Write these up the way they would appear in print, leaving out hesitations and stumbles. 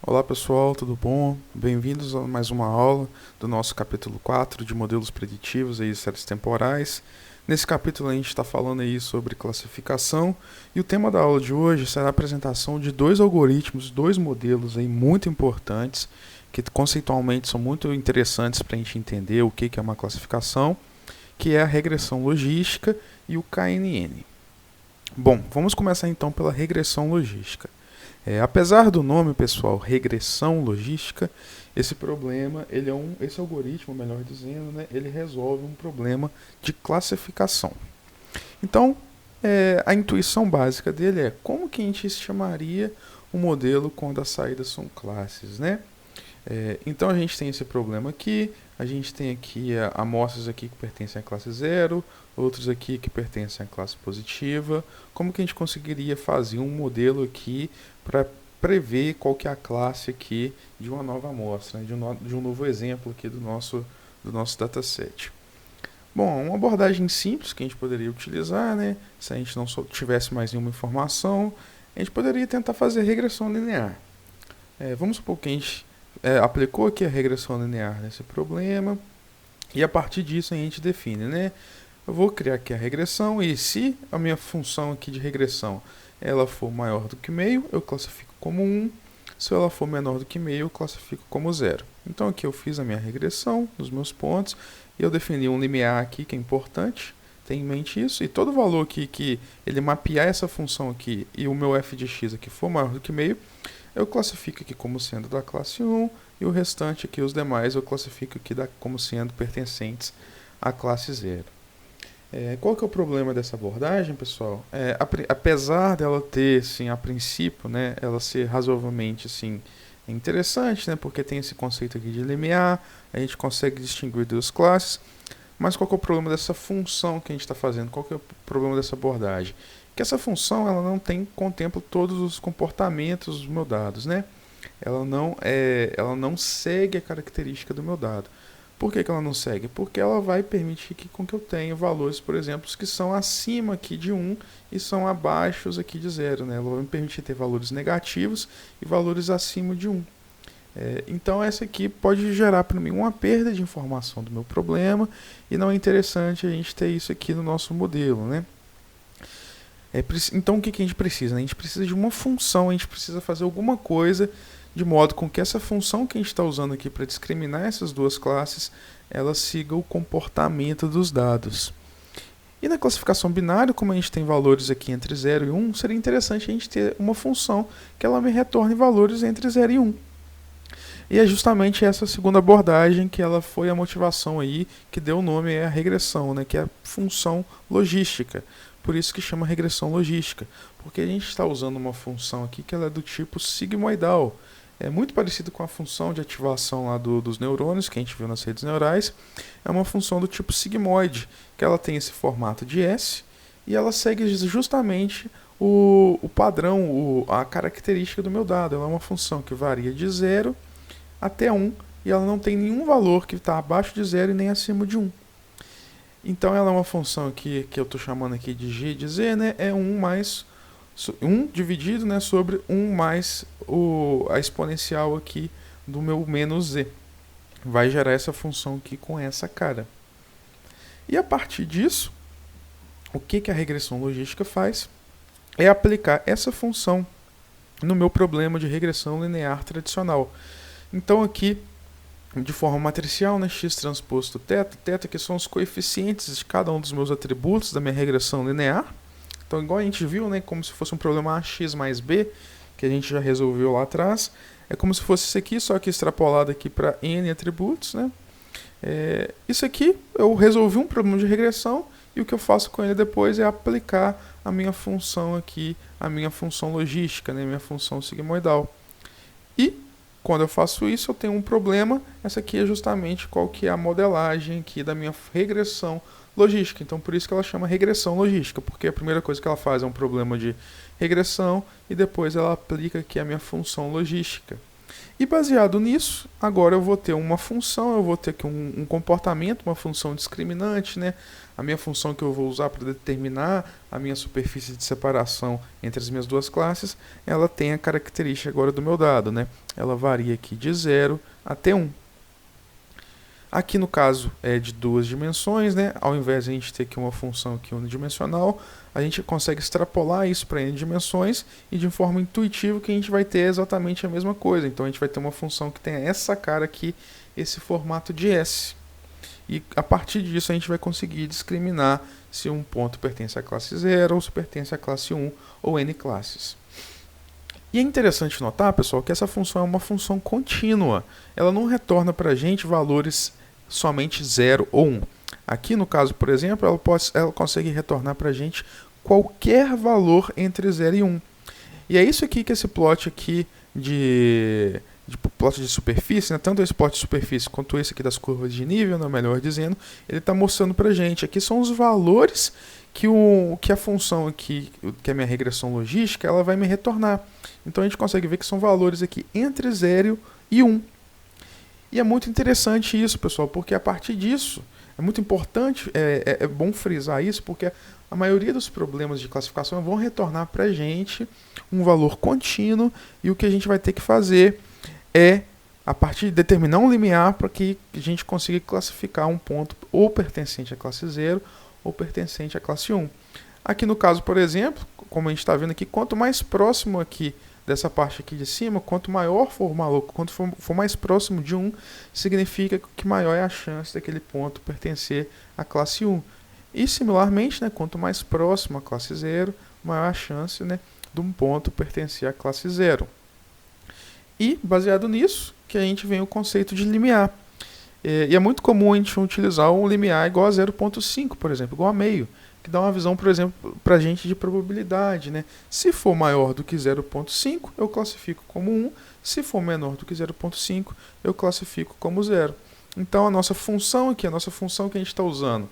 Olá pessoal, tudo bom? Bem-vindos a mais uma aula do nosso capítulo 4 de modelos preditivos e séries temporais. Nesse capítulo a gente está falando aí sobre classificação e o tema da aula de hoje será a apresentação de dois algoritmos, dois modelos aí muito importantes, que conceitualmente são muito interessantes para a gente entender o que é uma classificação, que é a regressão logística e o KNN. Bom, vamos começar então pela regressão logística. Apesar do nome, pessoal, regressão logística, esse problema, esse algoritmo, melhor dizendo, né, ele resolve um problema de classificação. Então, a intuição básica dele é como que a gente chamaria um modelo quando as saídas são classes, né? Então a gente tem esse problema aqui, a gente tem aqui amostras aqui que pertencem à classe 0, outros aqui que pertencem à classe positiva. Como que a gente conseguiria fazer um modelo aqui para prever qual que é a classe aqui de uma nova amostra, né? de um novo exemplo aqui do nosso dataset? Bom, uma abordagem simples que a gente poderia utilizar, né? Se a gente não tivesse mais nenhuma informação, a gente poderia tentar fazer regressão linear. Vamos supor que a gente aplicou aqui a regressão linear nesse problema, e a partir disso a gente define, né? Eu vou criar aqui a regressão, e se a minha função aqui de regressão ela for maior do que meio, eu classifico como 1. Se ela for menor do que meio, eu classifico como 0. Então aqui eu fiz a minha regressão nos meus pontos, e eu defini um limiar aqui que é importante, tem em mente isso, e todo valor aqui que ele mapear essa função aqui, e o meu f de x aqui for maior do que meio, eu classifico aqui como sendo da classe 1, e o restante aqui, os demais, eu classifico aqui como sendo pertencentes à classe 0. Qual que é o problema dessa abordagem, pessoal? Apesar dela ter, assim, a princípio, né, ela ser razoavelmente assim, interessante, né, porque tem esse conceito aqui de limiar, a gente consegue distinguir duas classes, mas qual que é o problema dessa função que a gente está fazendo? Qual que é o problema dessa abordagem? Que essa função ela não contempla todos os comportamentos dos meus dados, né? Ela não segue a característica do meu dado. Por que ela não segue? Porque ela vai permitir que eu tenha valores, por exemplo, que são acima aqui de 1 e são abaixo aqui de 0. Né? Ela vai me permitir ter valores negativos e valores acima de 1. Então essa aqui pode gerar para mim uma perda de informação do meu problema, e não é interessante a gente ter isso aqui no nosso modelo, né? Então o que a gente precisa? A gente precisa de uma função, a gente precisa fazer alguma coisa de modo com que essa função que a gente está usando aqui para discriminar essas duas classes, ela siga o comportamento dos dados. E na classificação binária, como a gente tem valores aqui entre 0 e 1, seria interessante a gente ter uma função que ela me retorne valores entre 0 e 1. E é justamente essa segunda abordagem que ela foi a motivação aí, que deu o nome à regressão, né, que é a função logística. Por isso que chama regressão logística, porque a gente está usando uma função aqui que ela é do tipo sigmoidal. É muito parecido com a função de ativação lá dos neurônios, que a gente viu nas redes neurais. É uma função do tipo sigmoide, que ela tem esse formato de S, e ela segue justamente o padrão, a característica do meu dado. Ela é uma função que varia de 0 até 1, e ela não tem nenhum valor que está abaixo de 0 e nem acima de 1. Então ela é uma função aqui que eu estou chamando aqui de g de z, né? É 1 dividido, né, sobre 1 mais a exponencial aqui do meu menos z. Vai gerar essa função aqui com essa cara. E a partir disso, o que a regressão logística faz? É aplicar essa função no meu problema de regressão linear tradicional. Então aqui, de forma matricial, né, x transposto θ que são os coeficientes de cada um dos meus atributos da minha regressão linear. Então, igual a gente viu, né, como se fosse um problema ax mais b, que a gente já resolveu lá atrás, é como se fosse isso aqui, só que extrapolado aqui para n atributos, né? Isso aqui, eu resolvi um problema de regressão, e o que eu faço com ele depois é aplicar a minha função aqui, a minha função logística, né, minha função sigmoidal. E quando eu faço isso, eu tenho um problema. Essa aqui é justamente qual que é a modelagem aqui da minha regressão logística. Então, por isso que ela chama regressão logística, porque a primeira coisa que ela faz é um problema de regressão, e depois ela aplica aqui a minha função logística. E baseado nisso, agora eu vou ter uma função, eu vou ter aqui um comportamento, uma função discriminante, né? A minha função que eu vou usar para determinar a minha superfície de separação entre as minhas duas classes, ela tem a característica agora do meu dado, né? Ela varia aqui de 0 até 1. Aqui no caso é de duas dimensões, né? Ao invés de a gente ter aqui uma função aqui unidimensional, a gente consegue extrapolar isso para n dimensões e de forma intuitiva que a gente vai ter exatamente a mesma coisa. Então a gente vai ter uma função que tem essa cara aqui, esse formato de S. E a partir disso a gente vai conseguir discriminar se um ponto pertence à classe 0 ou se pertence à classe 1 ou n classes. E é interessante notar, pessoal, que essa função é uma função contínua. Ela não retorna para a gente valores somente 0 ou 1. Aqui no caso, por exemplo, ela consegue retornar para a gente qualquer valor entre 0 e 1. E é isso aqui que esse plot aqui de plot de superfície, né, tanto esse plot de superfície quanto esse aqui das curvas de nível, né, melhor dizendo, ele está mostrando para a gente. Aqui são os valores que a função aqui, que é a minha regressão logística, ela vai me retornar. Então a gente consegue ver que são valores aqui entre 0 e 1. E é muito interessante isso, pessoal, porque a partir disso, é muito importante, é bom frisar isso, porque a maioria dos problemas de classificação vão retornar para a gente um valor contínuo, e o que a gente vai ter que fazer é, a partir de determinar um limiar para que a gente consiga classificar um ponto ou pertencente à classe 0 ou pertencente à classe 1. Aqui no caso, por exemplo, como a gente está vendo aqui, quanto mais próximo aqui dessa parte aqui de cima, quanto maior for o maluco, quanto for mais próximo de 1, significa que maior é a chance daquele ponto pertencer à classe 1. E similarmente, né, quanto mais próximo à classe 0, maior a chance, né, de um ponto pertencer à classe 0. E, baseado nisso, que a gente vem o conceito de limiar. E é muito comum a gente utilizar um limiar igual a 0,5, por exemplo, igual a meio, que dá uma visão, por exemplo, para a gente de probabilidade, né? Se for maior do que 0,5, eu classifico como 1. Se for menor do que 0,5, eu classifico como 0. Então, a nossa função aqui, a nossa função que a gente está usando,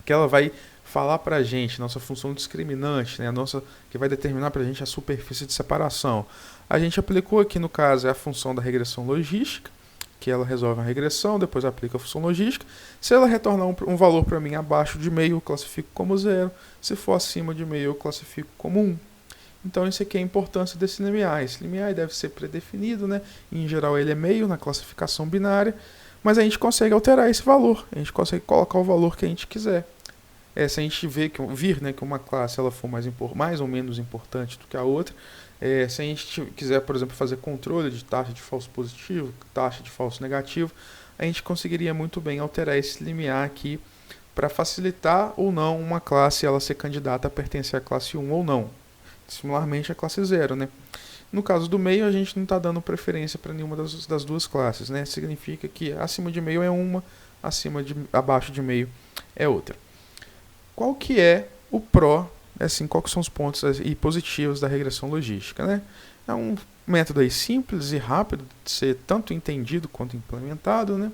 que ela vai falar para a gente, nossa função discriminante, né? A nossa, que vai determinar para a gente a superfície de separação. A gente aplicou aqui, no caso, é a função da regressão logística, que ela resolve a regressão, depois aplica a função logística. Se ela retornar um valor para mim abaixo de meio, eu classifico como 0. Se for acima de meio, eu classifico como 1. Então, isso aqui é a importância desse limiar. Esse limiar deve ser predefinido, né? Em geral, ele é meio na classificação binária, mas a gente consegue alterar esse valor. A gente consegue colocar o valor que a gente quiser. Se a gente vir, né, que uma classe ela for mais ou menos importante do que a outra, se a gente quiser, por exemplo, fazer controle de taxa de falso positivo, taxa de falso negativo, a gente conseguiria muito bem alterar esse limiar aqui para facilitar ou não uma classe ela ser candidata a pertencer à classe 1 ou não. Similarmente à classe 0, né? No caso do meio, a gente não está dando preferência para nenhuma das duas classes, né? Significa que acima de meio é uma, abaixo de meio é outra. Qual que é o pró, assim, quais são os pontos e positivos da regressão logística, né? É um método aí simples e rápido de ser tanto entendido quanto implementado, né?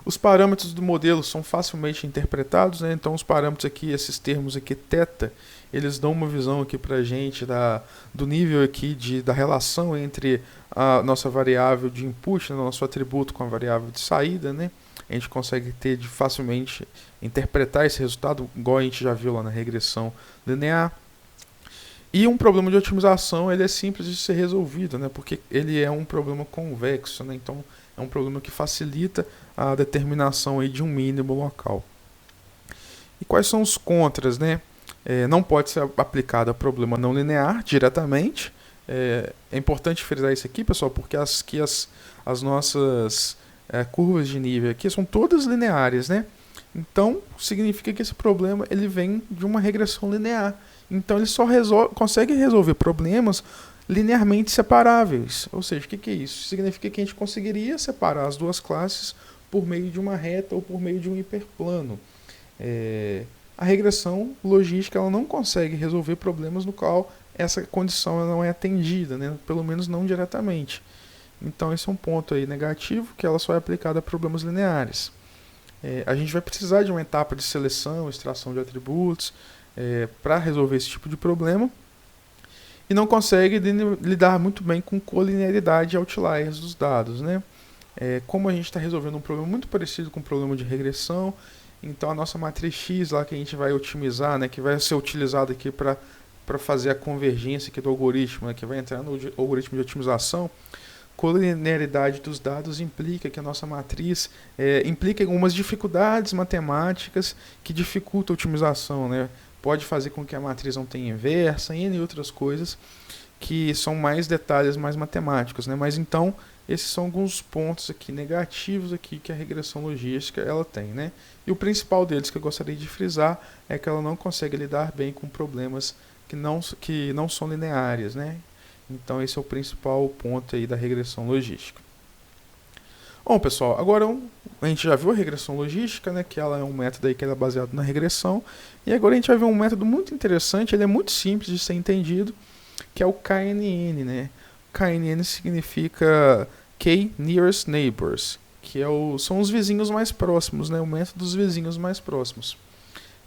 Os parâmetros do modelo são facilmente interpretados, né? Então os parâmetros aqui, esses termos aqui, θ, eles dão uma visão aqui para a gente do nível aqui da relação entre a nossa variável de input, né, nosso atributo com a variável de saída, né? A gente consegue facilmente interpretar esse resultado, igual a gente já viu lá na regressão linear. E um problema de otimização, ele é simples de ser resolvido, né? Porque ele é um problema convexo, né? Então é um problema que facilita a determinação aí de um mínimo local. E quais são os contras, né? Não pode ser aplicado a problema não linear diretamente. É importante frisar isso aqui, pessoal, porque as nossas curvas de nível aqui são todas lineares, né? Então, significa que esse problema ele vem de uma regressão linear. Então, ele só consegue resolver problemas linearmente separáveis. Ou seja, o que é isso? Significa que a gente conseguiria separar as duas classes por meio de uma reta ou por meio de um hiperplano. A regressão logística ela não consegue resolver problemas no qual essa condição ela não é atendida, né? Pelo menos não diretamente. Então esse é um ponto aí negativo, que ela só é aplicada a problemas lineares. A gente vai precisar de uma etapa de seleção, extração de atributos, para resolver esse tipo de problema. e não consegue lidar muito bem com colinearidade e outliers dos dados, né? Como a gente está resolvendo um problema muito parecido com o problema de regressão, então a nossa matriz X lá que a gente vai otimizar, né, que vai ser utilizada aqui para fazer a convergência aqui do algoritmo, né, que vai entrar no algoritmo de otimização, colinearidade dos dados implica que a nossa matriz implica algumas dificuldades matemáticas que dificultam a otimização, né? Pode fazer com que a matriz não tenha inversa e outras coisas que são mais detalhes mais matemáticos, né? Mas então esses são alguns pontos aqui negativos aqui que a regressão logística ela tem, né? E o principal deles que eu gostaria de frisar é que ela não consegue lidar bem com problemas que não são lineares, né? Então esse é o principal ponto aí da regressão logística. Bom, pessoal, agora a gente já viu a regressão logística, né, que ela é um método aí que é baseado na regressão, e agora a gente vai ver um método muito interessante, ele é muito simples de ser entendido, que é o KNN, né? KNN significa K Nearest Neighbors, que são os vizinhos mais próximos, né? O método dos vizinhos mais próximos.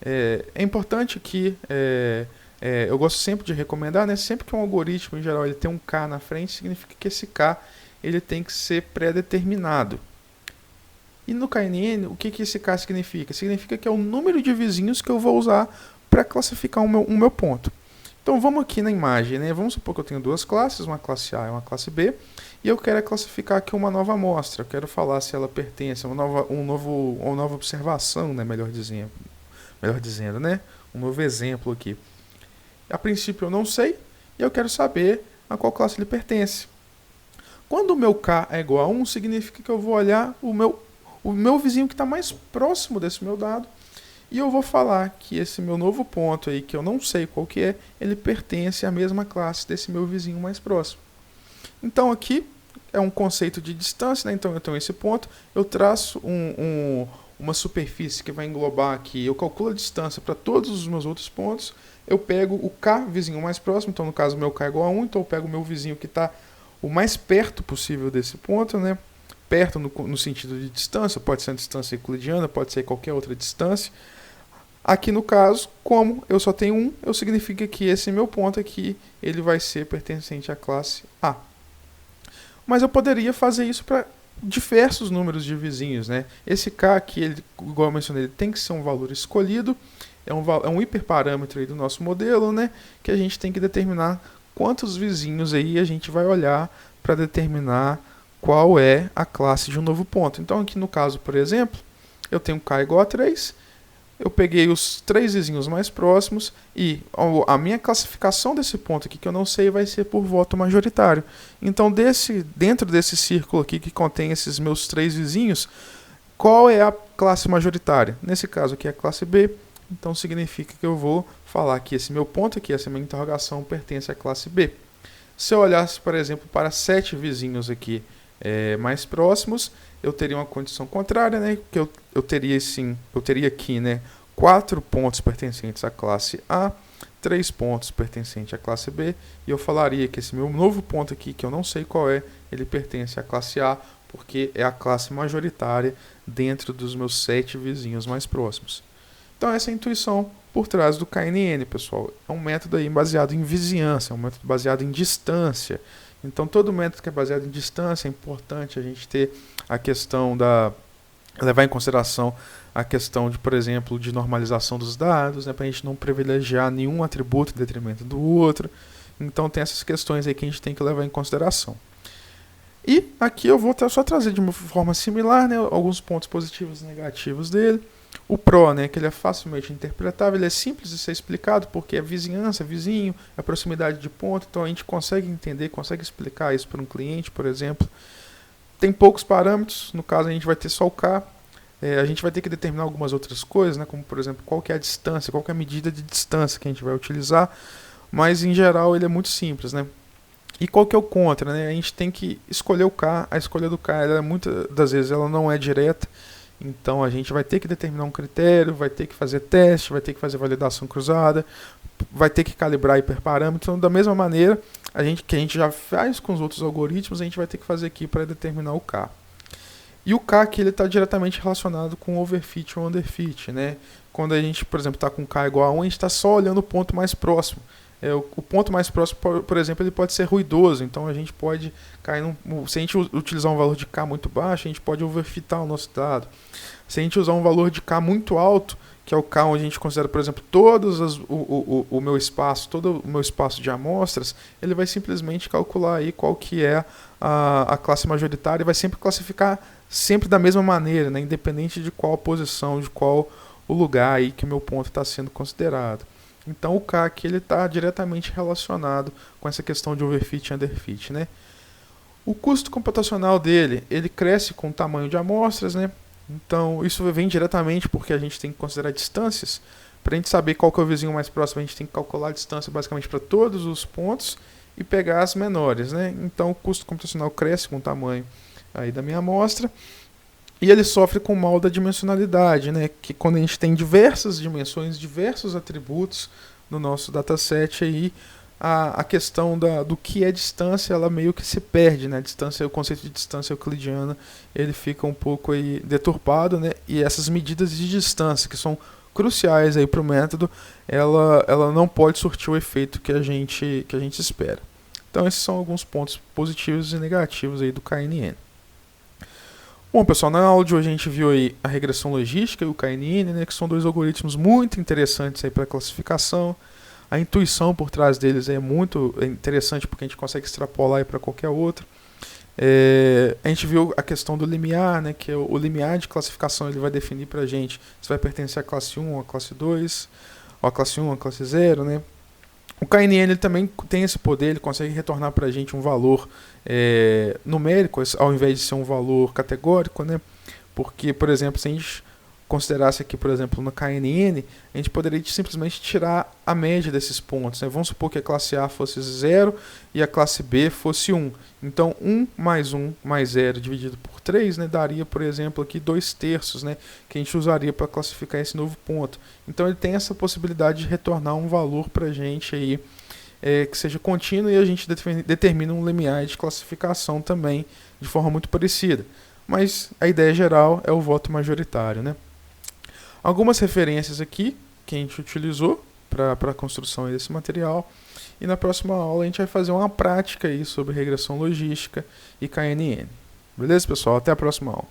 É importante que eu gosto sempre de recomendar, né? Sempre que um algoritmo, em geral, ele tem um K na frente, significa que esse K ele tem que ser pré-determinado. E no KNN, o que esse K significa? Significa que é o número de vizinhos que eu vou usar para classificar o meu ponto. Então vamos aqui na imagem, né? Vamos supor que eu tenho duas classes, uma classe A e uma classe B, e eu quero classificar aqui uma nova amostra. Eu quero falar se ela pertence a uma nova observação, né? Melhor dizendo, né? Um novo exemplo aqui. A princípio eu não sei, e eu quero saber a qual classe ele pertence. Quando o meu K é igual a 1, significa que eu vou olhar o meu vizinho que está mais próximo desse meu dado, e eu vou falar que esse meu novo ponto aí, que eu não sei qual que é, ele pertence à mesma classe desse meu vizinho mais próximo. Então aqui é um conceito de distância, né? Então eu tenho esse ponto, eu traço uma superfície que vai englobar aqui, eu calculo a distância para todos os meus outros pontos, eu pego o K, vizinho mais próximo, então no caso o meu K é igual a 1, então eu pego o meu vizinho que está o mais perto possível desse ponto, né? Perto no sentido de distância, pode ser uma distância euclidiana, pode ser qualquer outra distância. Aqui no caso, como eu só tenho um, eu significa que esse meu ponto aqui, ele vai ser pertencente à classe A. Mas eu poderia fazer isso para diversos números de vizinhos, né? Esse K aqui, igual eu mencionei, ele tem que ser um valor escolhido, é um hiperparâmetro aí do nosso modelo, né? Que a gente tem que determinar quantos vizinhos aí a gente vai olhar para determinar qual é a classe de um novo ponto. Então aqui no caso, por exemplo, eu tenho K igual a 3, eu peguei os 3 vizinhos mais próximos e a minha classificação desse ponto aqui que eu não sei vai ser por voto majoritário. Então dentro desse círculo aqui que contém esses meus 3 vizinhos, qual é a classe majoritária? Nesse caso aqui é a classe B, então significa que eu vou falar que esse meu ponto aqui, essa minha interrogação, pertence à classe B. Se eu olhasse, por exemplo, para 7 vizinhos aqui mais próximos, eu teria uma condição contrária, né? Que eu teria aqui, né, 4 pontos pertencentes à classe A, 3 pontos pertencentes à classe B, e eu falaria que esse meu novo ponto aqui, que eu não sei qual é, ele pertence à classe A, porque é a classe majoritária dentro dos meus 7 vizinhos mais próximos. Então essa é a intuição por trás do KNN, pessoal. É um método aí baseado em vizinhança, é um método baseado em distância. Então todo método que é baseado em distância é importante a gente ter a questão levar em consideração a questão de, por exemplo, de normalização dos dados, né, para a gente não privilegiar nenhum atributo em detrimento do outro. Então tem essas questões aí que a gente tem que levar em consideração. E aqui eu vou só trazer de uma forma similar, né, alguns pontos positivos e negativos dele. O PRO, né, que ele é facilmente interpretável, ele é simples de ser explicado porque é vizinhança, vizinho, é proximidade de ponto, então a gente consegue entender, consegue explicar isso para um cliente, por exemplo. Tem poucos parâmetros, no caso a gente vai ter só o K, a gente vai ter que determinar algumas outras coisas, né, como por exemplo qual que é a distância, qual que é a medida de distância que a gente vai utilizar, mas em geral ele é muito simples, né. E qual que é o contra, né? A gente tem que escolher o K, a escolha do K, muitas das vezes ela não é direta, então a gente vai ter que determinar um critério, vai ter que fazer teste, vai ter que fazer validação cruzada, vai ter que calibrar hiperparâmetros. Então, da mesma maneira que a gente já faz com os outros algoritmos, a gente vai ter que fazer aqui para determinar o K. E o K aqui está diretamente relacionado com overfit ou underfit, né? Quando a gente, por exemplo, está com K igual a 1, a gente está só olhando o ponto mais próximo. O ponto mais próximo, por exemplo, ele pode ser ruidoso, então a gente pode cair se a gente utilizar um valor de K muito baixo, a gente pode overfitar o nosso dado. Se a gente usar um valor de K muito alto, que é o K onde a gente considera, por exemplo, o meu espaço, todo o meu espaço de amostras, ele vai simplesmente calcular aí qual que é a classe majoritária e vai sempre classificar sempre da mesma maneira, né, independente de qual posição, de qual o lugar aí que o meu ponto está sendo considerado. Então o K aqui está diretamente relacionado com essa questão de overfit e underfit, né? O custo computacional dele, ele cresce com o tamanho de amostras, né? Então isso vem diretamente porque a gente tem que considerar distâncias. Para a gente saber qual que é o vizinho mais próximo, a gente tem que calcular a distância basicamente para todos os pontos e pegar as menores, né? Então o custo computacional cresce com o tamanho aí da minha amostra. E ele sofre com o mal da dimensionalidade, né? Que quando a gente tem diversas dimensões, diversos atributos no nosso dataset, aí a questão do que é distância, ela meio que se perde, né? O conceito de distância euclidiana, ele fica um pouco aí deturpado, né? E essas medidas de distância, que são cruciais aí para o método, ela não pode surtir o efeito que a gente espera. Então esses são alguns pontos positivos e negativos aí do KNN. Bom, pessoal, na aula de hoje a gente viu aí a regressão logística e o KNN, né, que são dois algoritmos muito interessantes aí para classificação. A intuição por trás deles é muito interessante porque a gente consegue extrapolar para qualquer outro. A gente viu a questão do limiar, né, que é o limiar de classificação, ele vai definir para a gente se vai pertencer à classe 1 ou à classe 2, ou à classe 1 ou à classe 0, né. O KNN ele também tem esse poder, ele consegue retornar para a gente um valor numérico, ao invés de ser um valor categórico, né? Porque, por exemplo, se a gente considerasse aqui, por exemplo, no KNN, a gente poderia simplesmente tirar a média desses pontos, né? Vamos supor que a classe A fosse 0 e a classe B fosse 1. Então, 1 mais 0 dividido por 3, né, daria, por exemplo, aqui 2/3, né, que a gente usaria para classificar esse novo ponto. Então, ele tem essa possibilidade de retornar um valor para a gente aí, que seja contínuo, e a gente determina um limiar de classificação também de forma muito parecida. Mas a ideia geral é o voto majoritário, né? Algumas referências aqui que a gente utilizou para a construção desse material. E na próxima aula a gente vai fazer uma prática aí sobre regressão logística e KNN. Beleza, pessoal? Até a próxima aula.